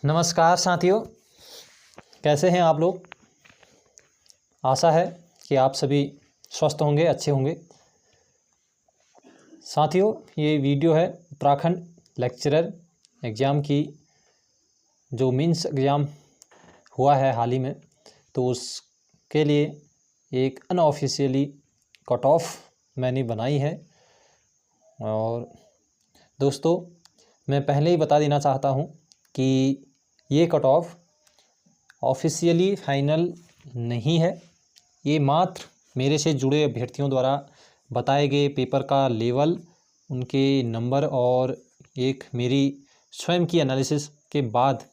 नमस्कार साथियों, कैसे हैं आप लोग। आशा है कि आप सभी स्वस्थ होंगे, अच्छे होंगे। साथियों, ये वीडियो है उत्तराखंड लेक्चरर एग्ज़ाम की, जो मेंस एग्ज़ाम हुआ है हाल ही में, तो उसके लिए एक अनऑफिशियली कट ऑफ मैंने बनाई है। और दोस्तों, मैं पहले ही बता देना चाहता हूँ कि ये कट ऑफ ऑफिशियली फाइनल नहीं है। ये मात्र मेरे से जुड़े अभ्यर्थियों द्वारा बताए गए पेपर का लेवल, उनके नंबर और एक मेरी स्वयं की एनालिसिस के बाद,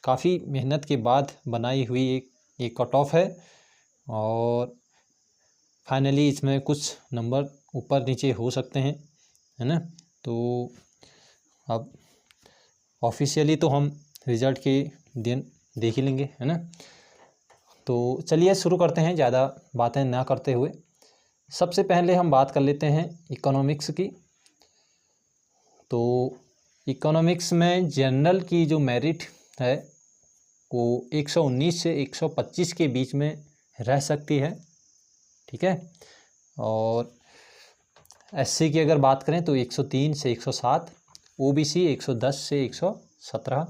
काफ़ी मेहनत के बाद बनाई हुई एक कट ऑफ है। और फाइनली इसमें कुछ नंबर ऊपर नीचे हो सकते हैं, है ना। तो अब ऑफिशियली तो हम रिज़ल्ट के दिन देख ही लेंगे, है ना। तो चलिए शुरू करते हैं, ज़्यादा बातें ना करते हुए। सबसे पहले हम बात कर लेते हैं इकोनॉमिक्स की। तो इकोनॉमिक्स में जनरल की जो मेरिट है वो 119 से 125 के बीच में रह सकती है, ठीक है। और एससी की अगर बात करें तो 103 से 107, ओबीसी 110 से 117।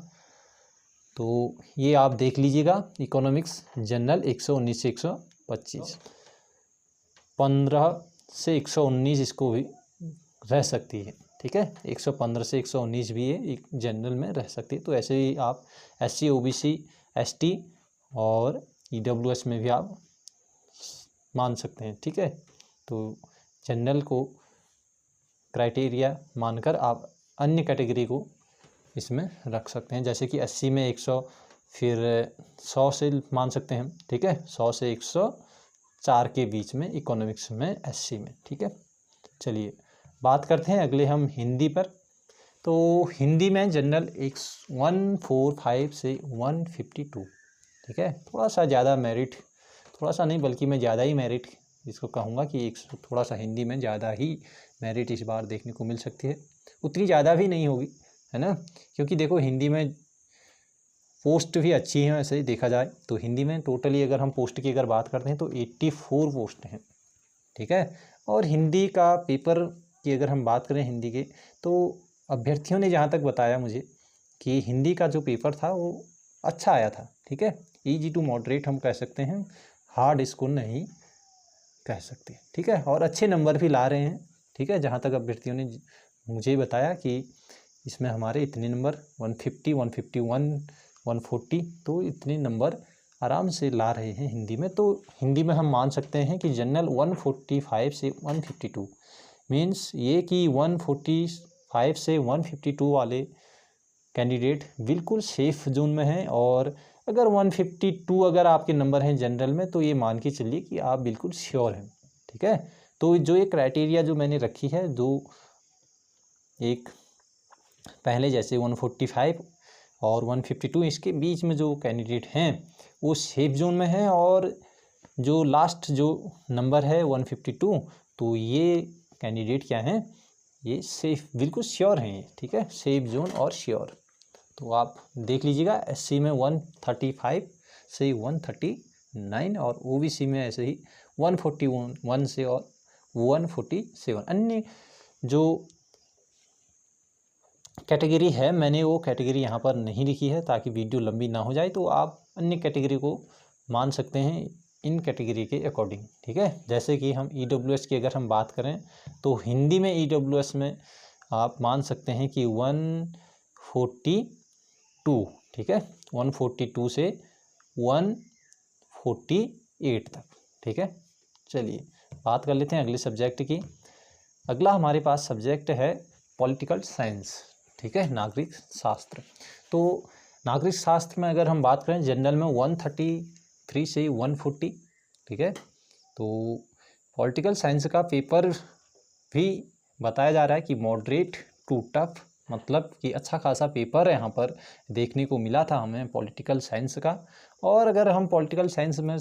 तो ये आप देख लीजिएगा, इकोनॉमिक्स जनरल 119 से 125, 15 से 119 इसको भी रह सकती है, ठीक है। 115 से 119 भी ये जनरल में रह सकती है। तो ऐसे ही आप एससी, ओबीसी, एसटी और ईडब्ल्यूएस में भी आप मान सकते हैं, ठीक है। तो जनरल को क्राइटेरिया मानकर आप अन्य कैटेगरी को इसमें रख सकते हैं। जैसे कि 80 में 100, फिर 100 से मान सकते हैं, ठीक है। 100 से 104 के बीच में इकोनॉमिक्स में, एससी में, ठीक है। चलिए बात करते हैं अगले हम हिंदी पर। तो हिंदी में जनरल 145 से 152, ठीक है। थोड़ा सा ज़्यादा मेरिट, थोड़ा सा नहीं बल्कि मैं ज़्यादा ही मेरिट इसको कहूँगा कि थोड़ा सा हिंदी में ज़्यादा ही मेरिट इस बार देखने को मिल सकती है। उतनी ज़्यादा भी नहीं होगी, है ना, क्योंकि देखो हिंदी में पोस्ट भी अच्छी हैं। वैसे देखा जाए तो हिंदी में टोटली अगर हम पोस्ट की अगर बात करते हैं तो 84 पोस्ट हैं, ठीक है। और हिंदी का पेपर की अगर हम बात करें हिंदी के, तो अभ्यर्थियों ने जहाँ तक बताया मुझे कि हिंदी का जो पेपर था वो अच्छा आया था, ठीक है। ईजी टू मॉडरेट हम कह सकते हैं, हार्ड इसको नहीं कह सकते, ठीक है। और अच्छे नंबर भी ला रहे हैं, ठीक है। जहाँ तक अभ्यर्थियों ने मुझे बताया कि इसमें हमारे इतने नंबर 150, 151, 140, तो इतने नंबर आराम से ला रहे हैं हिंदी में। तो हिंदी में हम मान सकते हैं कि जनरल 145 से 152 मीन्स ये कि 145 से 152 वाले कैंडिडेट बिल्कुल सेफ जोन में हैं। और अगर 152 अगर आपके नंबर हैं जनरल में, तो ये मान के चलिए कि आप बिल्कुल श्योर हैं, ठीक है। तो जो ये क्राइटेरिया जो मैंने रखी है, जो एक पहले जैसे 145 और 152 इसके बीच में जो कैंडिडेट हैं वो सेफ जोन में हैं। और जो लास्ट जो नंबर है 152, तो ये कैंडिडेट क्या हैं, ये सेफ, बिल्कुल श्योर हैं ये, ठीक है। सेफ जोन और श्योर। तो आप देख लीजिएगा, एससी में 135 से 139 और ओबीसी में ऐसे ही 141 से और 147। अन्य जो कैटेगरी है, मैंने वो कैटेगरी यहाँ पर नहीं लिखी है ताकि वीडियो लंबी ना हो जाए। तो आप अन्य कैटेगरी को मान सकते हैं इन कैटेगरी के अकॉर्डिंग, ठीक है। जैसे कि हम ईडब्ल्यूएस की अगर हम बात करें तो हिंदी में ईडब्ल्यूएस में आप मान सकते हैं कि 142, ठीक है, 142 से 148 तक, ठीक है। चलिए बात कर लेते हैं अगले सब्जेक्ट की। अगला हमारे पास सब्जेक्ट है पॉलिटिकल साइंस, ठीक है, नागरिक शास्त्र। तो नागरिक शास्त्र में अगर हम बात करें जनरल में 133 से 140, ठीक है। तो पॉलिटिकल साइंस का पेपर भी बताया जा रहा है कि मॉडरेट टू टफ, मतलब कि अच्छा खासा पेपर यहाँ पर देखने को मिला था हमें पॉलिटिकल साइंस का। और अगर हम पॉलिटिकल साइंस में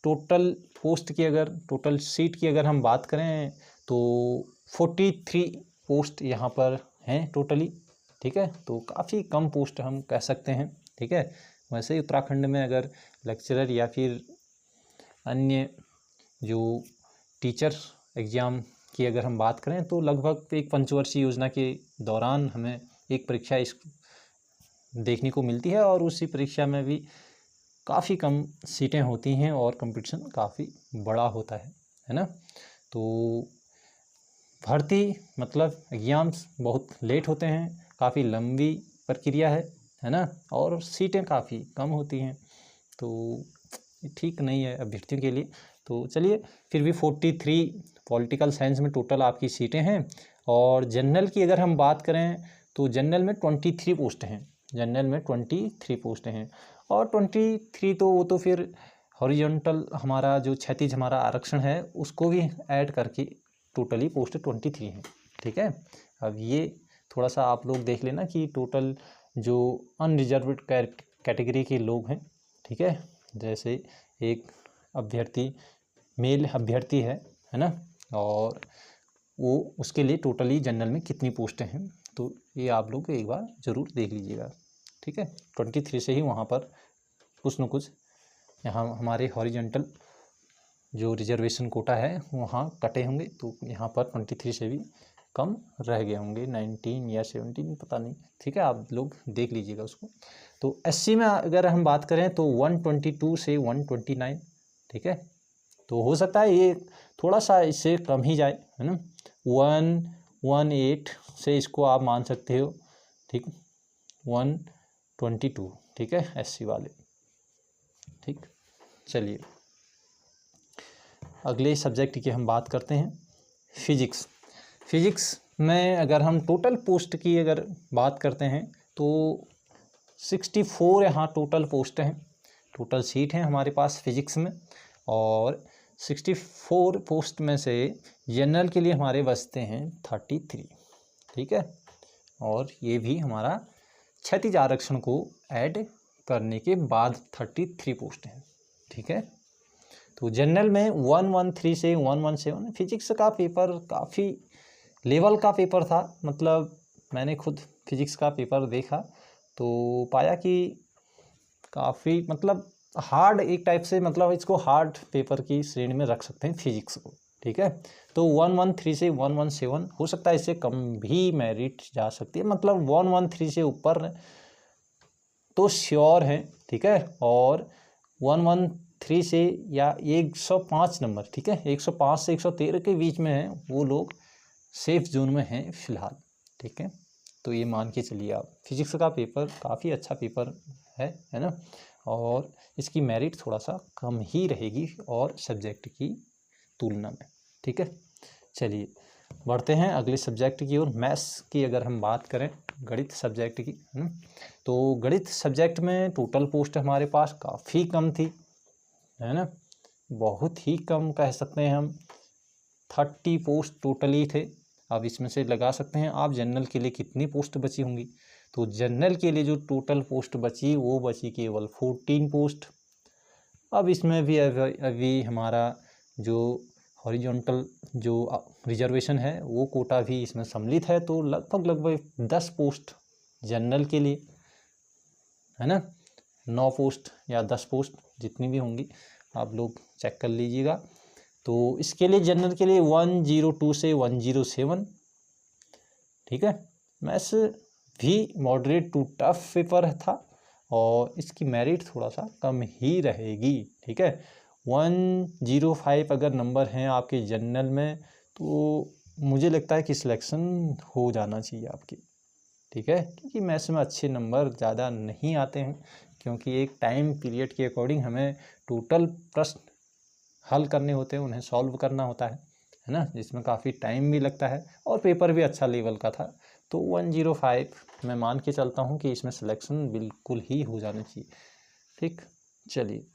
टोटल पोस्ट की, अगर टोटल सीट की अगर हम बात करें तो 43 पोस्ट यहाँ पर हैं टोटली, ठीक है। तो काफ़ी कम पोस्ट हम कह सकते हैं, ठीक है। वैसे ही उत्तराखंड में अगर लेक्चरर या फिर अन्य जो टीचर एग्ज़ाम की अगर हम बात करें तो लगभग एक पंचवर्षीय योजना के दौरान हमें एक परीक्षा इस देखने को मिलती है और उसी परीक्षा में भी काफ़ी कम सीटें होती हैं और कंपटीशन काफ़ी बड़ा होता है ना। तो भर्ती मतलब एग्ज़ाम्स बहुत लेट होते हैं, काफ़ी लंबी प्रक्रिया है ना, और सीटें काफ़ी कम होती हैं, तो ठीक नहीं है अभ्यर्थियों के लिए। तो चलिए, फिर भी 43 पॉलिटिकल साइंस में टोटल आपकी सीटें हैं। और जनरल की अगर हम बात करें तो जनरल में 23 पोस्ट हैं, जनरल में 23 पोस्टें हैं। और 23 तो वो तो फिर हॉरिजॉन्टल हमारा जो क्षैतिज हमारा आरक्षण है उसको भी ऐड करके टोटली पोस्ट 23 हैं, ठीक है। अब ये थोड़ा सा आप लोग देख लेना कि टोटल जो अनरिजर्व्ड कैटेगरी के लोग हैं, ठीक है, जैसे एक अभ्यर्थी मेल अभ्यर्थी है ना, और वो उसके लिए टोटली जनरल में कितनी पोस्टें हैं, तो ये आप लोग एक बार ज़रूर देख लीजिएगा, ठीक है। 23 से ही वहाँ पर कुछ न कुछ यहाँ हमारे हॉरिजॉन्टल जो रिजर्वेशन कोटा है वहाँ कटे होंगे, तो यहाँ पर 23 से भी कम रह गए होंगे, 19 या 17 पता नहीं, ठीक है, आप लोग देख लीजिएगा उसको। तो एससी में अगर हम बात करें तो 122 से 129, ठीक है, तो हो सकता है ये थोड़ा सा इससे कम ही जाए, है ना। 118 से इसको आप मान सकते हो, ठीक, 122, ठीक है, एससी वाले, ठीक। चलिए अगले सब्जेक्ट की हम बात करते हैं, फिजिक्स। फिजिक्स में अगर हम टोटल पोस्ट की अगर बात करते हैं तो 64 यहाँ टोटल पोस्ट हैं, टोटल सीट हैं हमारे पास फिजिक्स में। और 64 पोस्ट में से जनरल के लिए हमारे बचते हैं 33, ठीक है। और ये भी हमारा क्षैतिज आरक्षण को ऐड करने के बाद 33 पोस्ट हैं, ठीक है। तो जनरल में 113 से 117 फिजिक्स का पेपर काफ़ी लेवल का पेपर था, मतलब मैंने खुद फिजिक्स का पेपर देखा तो पाया कि काफ़ी मतलब हार्ड एक टाइप से, मतलब इसको हार्ड पेपर की श्रेणी में रख सकते हैं फिजिक्स को, ठीक है। तो 113 से 117 हो सकता है, इससे कम भी मेरिट जा सकती है, मतलब 113 से ऊपर तो श्योर है, ठीक है। और 113 से या 105 नंबर, ठीक है, 105 से 113 के बीच में है वो लोग सेफ जोन में हैं फिलहाल, ठीक है। तो ये मान के चलिए आप, फिजिक्स का पेपर काफ़ी अच्छा पेपर है ना, और इसकी मेरिट थोड़ा सा कम ही रहेगी और सब्जेक्ट की तुलना में, ठीक है। चलिए बढ़ते हैं अगले सब्जेक्ट की ओर, मैथ्स की अगर हम बात करें, गणित सब्जेक्ट की, है ना। तो गणित सब्जेक्ट में टोटल पोस्ट हमारे पास काफ़ी कम थी, है ना, बहुत ही कम कह सकते हैं हम, 30 पोस्ट टोटली थे। अब इसमें से लगा सकते हैं आप जनरल के लिए कितनी पोस्ट बची होंगी, तो जनरल के लिए जो टोटल पोस्ट बची वो बची केवल 14 पोस्ट। अब इसमें भी अभी हमारा जो हॉरिजॉन्टल जो रिजर्वेशन है वो कोटा भी इसमें सम्मिलित है, तो लगभग 10 पोस्ट जनरल के लिए, है ना, 9 पोस्ट या 10 पोस्ट जितनी भी होंगी आप लोग चेक कर लीजिएगा। तो इसके लिए जनरल के लिए 102 से 107, ठीक है। मैथ्स भी मॉडरेट टू टफ पेपर था और इसकी मेरिट थोड़ा सा कम ही रहेगी, ठीक है। 105 अगर नंबर हैं आपके जनरल में तो मुझे लगता है कि सिलेक्शन हो जाना चाहिए आपकी, ठीक है, क्योंकि मैथ्स में अच्छे नंबर ज़्यादा नहीं आते हैं, क्योंकि एक टाइम पीरियड के अकॉर्डिंग हमें टोटल प्रश्न हल करने होते हैं, उन्हें सॉल्व करना होता है ना, जिसमें काफ़ी टाइम भी लगता है और पेपर भी अच्छा लेवल का था। तो 105 मैं मान के चलता हूँ कि इसमें सिलेक्शन बिल्कुल ही हो जाना चाहिए, ठीक। चलिए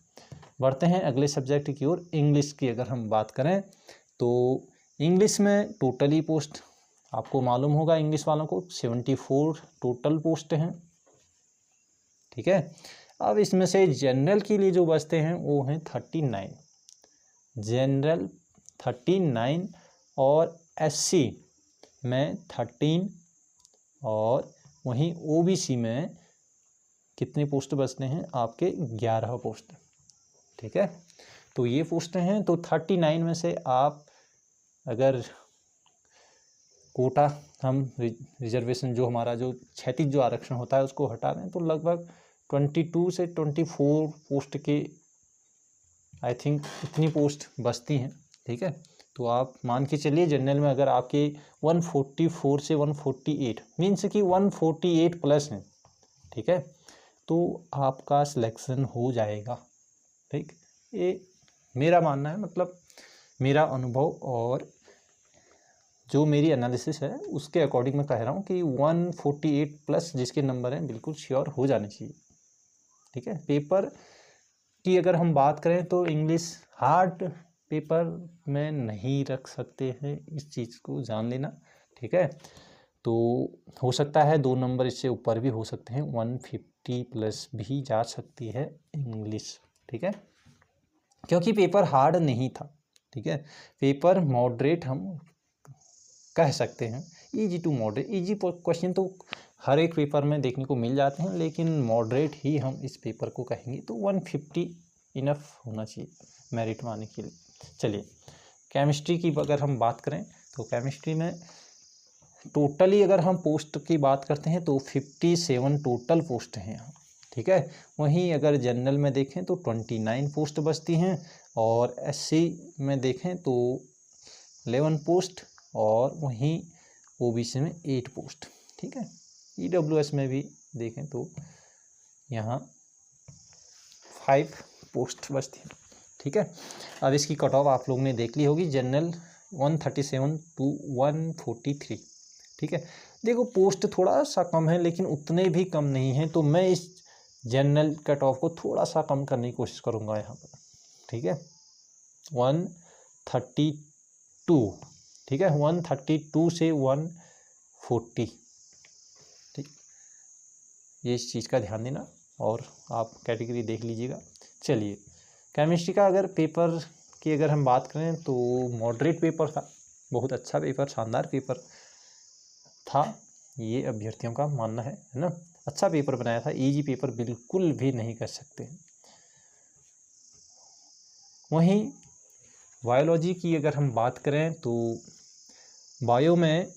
बढ़ते हैं अगले सब्जेक्ट की ओर, इंग्लिश की अगर हम बात करें तो इंग्लिश में टोटली पोस्ट आपको मालूम होगा, इंग्लिश वालों को 74 टोटल पोस्ट हैं, ठीक है। अब इसमें से जनरल के लिए जो बचते हैं वो हैं 39, जनरल 39 और एससी में 13 और वहीं ओबीसी में कितने पोस्ट बचते हैं आपके 11 पोस्ट, ठीक है। तो ये पोस्ट हैं, तो 39 में से आप अगर कोटा हम रिजर्वेशन जो हमारा जो क्षैतिज जो आरक्षण होता है उसको हटा दें तो लगभग 22 से 24 पोस्ट के आई थिंक इतनी पोस्ट बचती हैं, ठीक है। तो आप मान के चलिए जनरल में अगर आपके 144 से 148 मीन्स कि 148 प्लस हैं, ठीक है, तो आपका सिलेक्शन हो जाएगा, ठीक। ये मेरा मानना है, मतलब मेरा अनुभव और जो मेरी एनालिसिस है उसके अकॉर्डिंग मैं कह रहा हूँ कि 148 प्लस जिसके नंबर हैं बिल्कुल श्योर हो जाने चाहिए, ठीक है। पेपर की अगर हम बात करें तो इंग्लिश हार्ड पेपर में नहीं रख सकते हैं, इस चीज़ को जान लेना, ठीक है। तो हो सकता है 2 नंबर इससे ऊपर भी हो सकते हैं, 150 प्लस भी जा सकती है इंग्लिश, ठीक है, क्योंकि पेपर हार्ड नहीं था, ठीक है। पेपर मॉडरेट हम कह सकते हैं, easy to moderate. Easy question तो हर एक पेपर में देखने को मिल जाते हैं, लेकिन मॉडरेट ही हम इस पेपर को कहेंगे। तो 150 इनफ होना चाहिए मेरिट पाने के लिए। चलिए केमिस्ट्री की अगर हम बात करें तो केमिस्ट्री में टोटली अगर हम पोस्ट की बात करते हैं तो 57 टोटल पोस्ट हैं यहाँ, ठीक है। वहीं अगर जनरल में देखें तो 29 पोस्ट बचती हैं, और एससी में देखें तो 11 पोस्ट, और वहीं ओबीसी में 8 पोस्ट, ठीक है। ईडब्ल्यूएस में भी देखें तो यहाँ 5 पोस्ट बचती हैं, ठीक है। अब इसकी कट ऑफ आप लोगों ने देख ली होगी, जनरल 137 to 143, ठीक है। देखो पोस्ट थोड़ा सा कम है लेकिन उतने भी कम नहीं है, तो मैं इस जनरल कट ऑफ को थोड़ा सा कम करने की कोशिश करूँगा यहाँ पर, ठीक है। 132, ठीक है, 132 से 140, ठीक, ये इस चीज़ का ध्यान देना और आप कैटेगरी देख लीजिएगा। चलिए केमिस्ट्री का अगर पेपर की अगर हम बात करें तो मॉडरेट पेपर था, बहुत अच्छा पेपर, शानदार पेपर था, ये अभ्यर्थियों का मानना है ना। अच्छा पेपर बनाया था, इजी पेपर बिल्कुल भी नहीं कर सकते। वहीं बायोलॉजी की अगर हम बात करें तो बायो में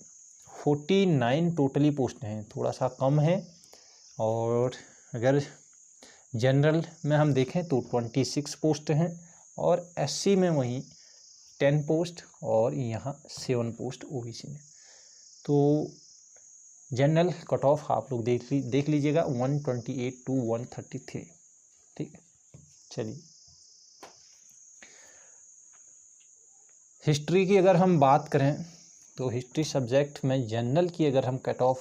49 टोटली पोस्ट हैं, थोड़ा सा कम है। और अगर जनरल में हम देखें तो 26 पोस्ट हैं, और एससी में वहीं 10 पोस्ट, और यहाँ 7 पोस्ट ओबीसी में। तो जनरल कट ऑफ आप लोग देख लीजिएगा 128 to 133, ठीक है। चलिए हिस्ट्री की अगर हम बात करें तो हिस्ट्री सब्जेक्ट में जनरल की अगर हम कट ऑफ,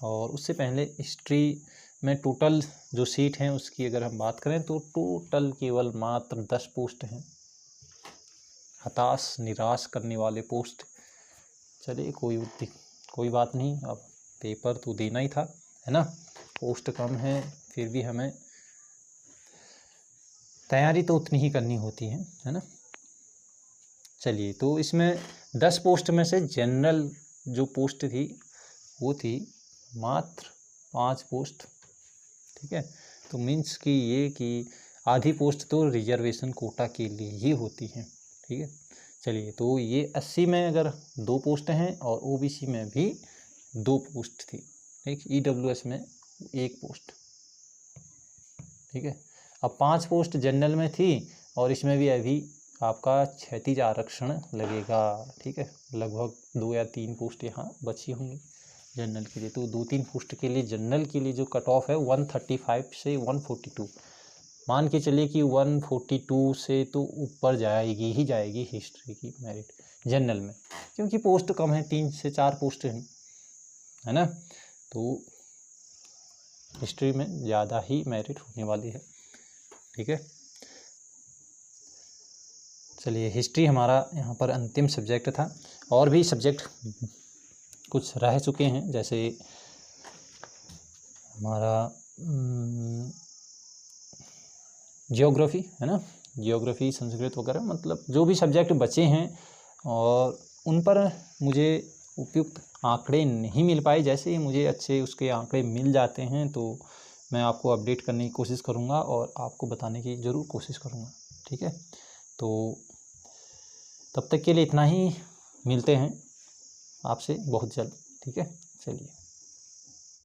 और उससे पहले हिस्ट्री में टोटल जो सीट हैं उसकी अगर हम बात करें तो टोटल केवल मात्र 10 पोस्ट हैं, हताश निराश करने वाले पोस्ट। चलिए कोई बात नहीं, अब पेपर तो देना ही था, है ना। पोस्ट कम है फिर भी हमें तैयारी तो उतनी ही करनी होती है ना। चलिए तो इसमें 10 पोस्ट में से जनरल जो पोस्ट थी वो थी मात्र 5 पोस्ट, ठीक है। तो मीन्स कि ये कि आधी पोस्ट तो रिजर्वेशन कोटा के लिए ही होती है, ठीक है। चलिए तो ये 80 में अगर 2 पोस्ट हैं और ओबीसी में भी 2 पोस्ट थी, ठीक। ईडब्ल्यूएस में 1 पोस्ट, ठीक है। अब 5 पोस्ट जनरल में थी और इसमें भी अभी आपका क्षैतिज आरक्षण लगेगा, ठीक है। लगभग 2 या 3 पोस्ट यहाँ बची होंगी जनरल के लिए। तो 2-3 पोस्ट के लिए जनरल के लिए जो कट ऑफ है 135 से 142, मान के चलिए कि 142 से तो ऊपर जाएगी ही जाएगी हिस्ट्री की मेरिट जनरल में, क्योंकि पोस्ट कम है, 3 से 4 पोस्ट हैं, है ना। तो हिस्ट्री में ज़्यादा ही मेरिट होने वाली है, ठीक है। चलिए हिस्ट्री हमारा यहाँ पर अंतिम सब्जेक्ट था, और भी सब्जेक्ट कुछ रह चुके हैं, जैसे हमारा जियोग्राफी, है ना। जियोग्राफी, संस्कृत वगैरह, मतलब जो भी सब्जेक्ट बचे हैं और उन पर मुझे उपयुक्त आंकड़े नहीं मिल पाए। जैसे ही मुझे अच्छे उसके आंकड़े मिल जाते हैं तो मैं आपको अपडेट करने की कोशिश करूँगा और आपको बताने की ज़रूर कोशिश करूँगा। ठीक है, तो तब तक के लिए इतना ही, मिलते हैं आपसे बहुत जल्द। ठीक है, चलिए।